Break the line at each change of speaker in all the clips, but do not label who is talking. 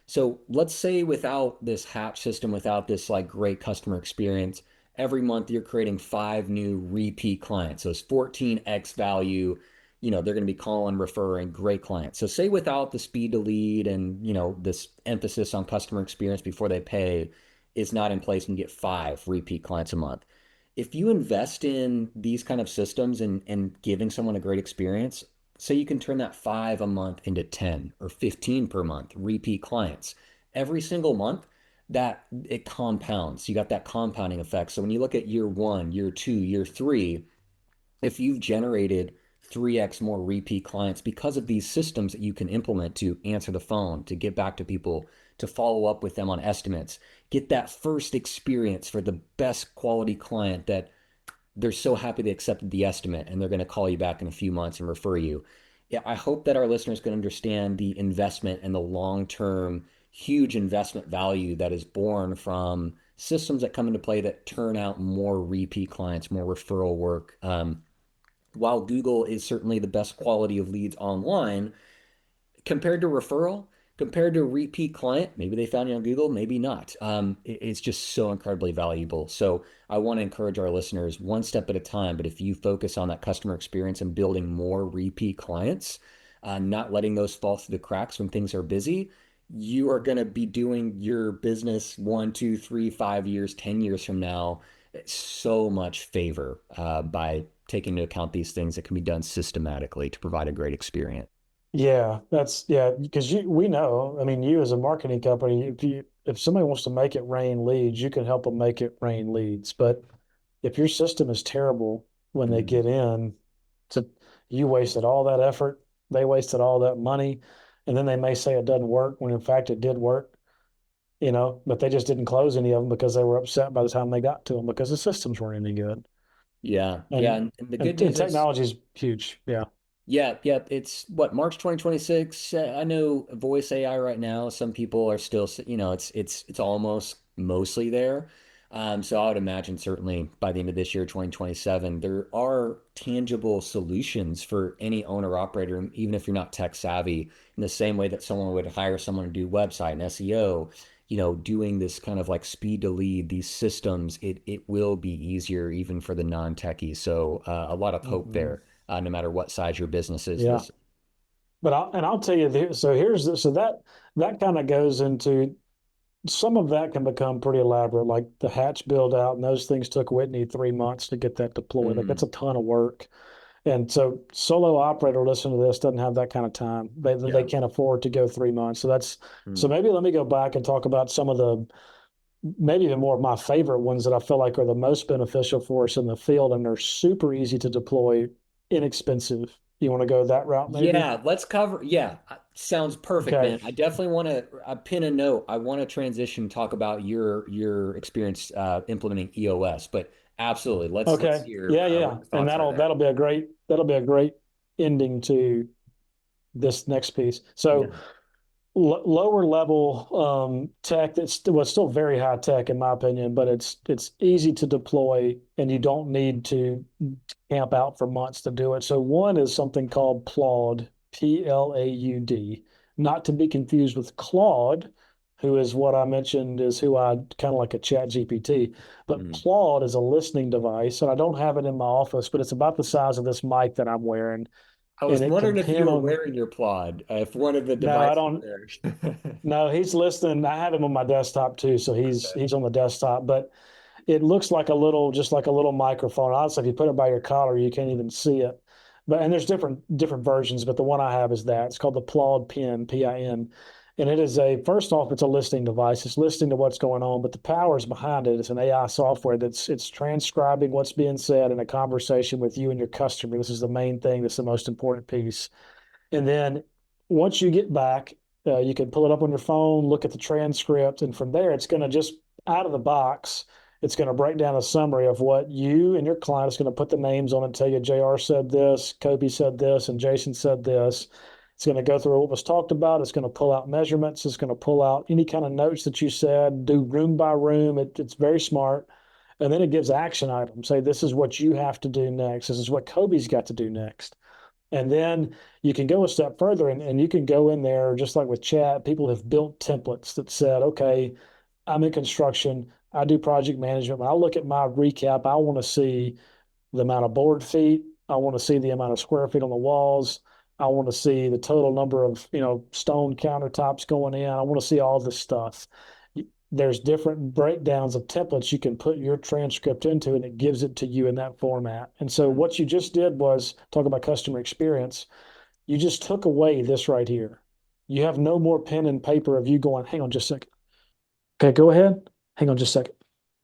So let's say without this hatch system, without this like great customer experience, every month you're creating five new repeat clients. So it's 14x value. They're going to be calling, referring great clients. So say without the speed to lead and, this emphasis on customer experience before they pay is not in place and you get five repeat clients a month. If you invest in these kind of systems and giving someone a great experience, say you can turn that five a month into 10 or 15 per month, repeat clients. Every single month, that it compounds. You got that compounding effect. So when you look at year one, year two, year three, if you've generated 3x more repeat clients because of these systems that you can implement to answer the phone, to get back to people, to follow up with them on estimates, get that first experience for the best quality client that they're so happy they accepted the estimate and they're going to call you back in a few months and refer you. Yeah, I hope that our listeners can understand the investment and the long-term huge investment value that is born from systems that come into play that turn out more repeat clients, more referral work. While Google is certainly the best quality of leads online, compared to referral, compared to a repeat client, maybe they found you on Google, maybe not. It's just so incredibly valuable. So I want to encourage our listeners one step at a time. But if you focus on that customer experience and building more repeat clients, not letting those fall through the cracks when things are busy, you are going to be doing your business 1, 2, 3, 5 years, 10 years from now so much favor by taking into account these things that can be done systematically to provide a great experience.
Yeah, yeah, because we know, I mean, you as a marketing company, if somebody wants to make it rain leads, you can help them make it rain leads. But if your system is terrible when they
Mm.
get in, to you wasted all that effort, they wasted all that money, and then they may say it doesn't work when in fact it did work, but they just didn't close any of them because they were upset by the time they got to them because the systems weren't any good.
Yeah, yeah,
And
and the good
and
news is,
technology is huge. Yeah.
yeah, yeah, it's what March 2026. I know voice AI right now. Some people are still, it's almost mostly there. So I would imagine certainly by the end of this year, 2027, there are tangible solutions for any owner operator, even if you're not tech savvy, in the same way that someone would hire someone to do website and SEO. Doing this kind of like speed to lead, these systems, it will be easier even for the non-techies. So a lot of hope
Mhm.
there no matter what size your business is.
Yeah.
This,
But I'll tell you this. So that kind of goes into some of that can become pretty elaborate, like the hatch build out, and those things took Whitney 3 months to get that deployed. Like that's
mm,
a ton of work. And so solo operator listening to this doesn't have that kind of time. They
yeah.
can't afford to go 3 months. So
Mm.
maybe let me go back and talk about some of the maybe even more of my favorite ones that I feel like are the most beneficial for us in the field and they're super easy to deploy, inexpensive. You want to go that route maybe?
Yeah, let's cover. Yeah, sounds perfect,
Okay.
man. I definitely want to pin a note. I want to transition, talk about your experience implementing EOS, but absolutely, let's
Okay.
hear
Yeah,
what
yeah.
your
And
thoughts are there.
that'll be a great ending to this next piece. So
Yeah.
lower level tech that's still very high tech in my opinion, but it's easy to deploy and you don't need to camp out for months to do it. So one is something called Plaud, Plaud, not to be confused with Claude, who is what I mentioned is who I kind of like a chat GPT. But
Mm.
Plaud is a listening device, and I don't have it in my office, but it's about the size of this mic that I'm wearing,
I was
and it can
wondering if you
pin
were
on.
wearing your plod, if one of the
No, I
devices
don't.
there.
No, he's listening. I have him on my desktop too, so he's
Okay.
he's on the desktop. But it looks like just like a little microphone. Honestly, if you put it by your collar, you can't even see it. But and there's different versions, but the one I have is that. It's called the Plaud Pin, Pin. And it is first off, it's a listening device. It's listening to what's going on, but the powers behind it is an AI software it's transcribing what's being said in a conversation with you and your customer. This is the main thing, that's the most important piece. And then once you get back, you can pull it up on your phone, look at the transcript, and from there, it's going to just out of the box, it's going to break down a summary of what you and your client is going to put the names on and tell you JR said this, Kobe said this, and Jason said this. It's going to go through what was talked about. It's going to pull out measurements. It's going to pull out any kind of notes that you said, do room by room. It's very smart. And then it gives action items. Say, this is what you have to do next. This is what Kobe's got to do next. And then you can go a step further and you can go in there, just like with chat, people have built templates that said, okay, I'm in construction, I do project management. When I look at my recap, I want to see the amount of board feet. I want to see the amount of square feet on the walls. I want to see the total number of, stone countertops going in. I want to see all this stuff. There's different breakdowns of templates you can put your transcript into, and it gives it to you in that format. And so what you just did was talk about customer experience. You just took away this right here. You have no more pen and paper of you going, hang on just a second. Okay, go ahead. Hang on just a second.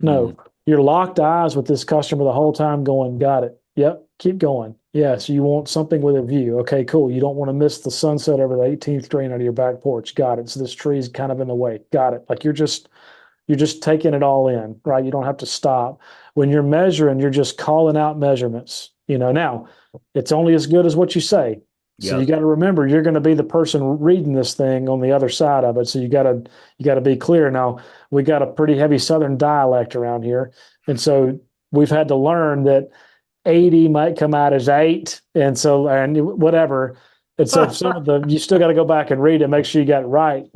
Mm.
No, you're locked eyes with this customer the whole time going, got it. Yep, keep going. Yeah, so you want something with a view. Okay, cool. You don't want to miss the sunset over the 18th green out of your back porch. Got it. So this tree's kind of in the way. Got it. Like you're just taking it all in, right? You don't have to stop. When you're measuring, you're just calling out measurements. Now it's only as good as what you say. So you
Yep.
got to remember you're going to be the person reading this thing on the other side of it. So you got to be clear. Now we got a pretty heavy Southern dialect around here, and so we've had to learn that 80 might come out as eight, and whatever. And so some of the you still got to go back and read it, make sure you got it right.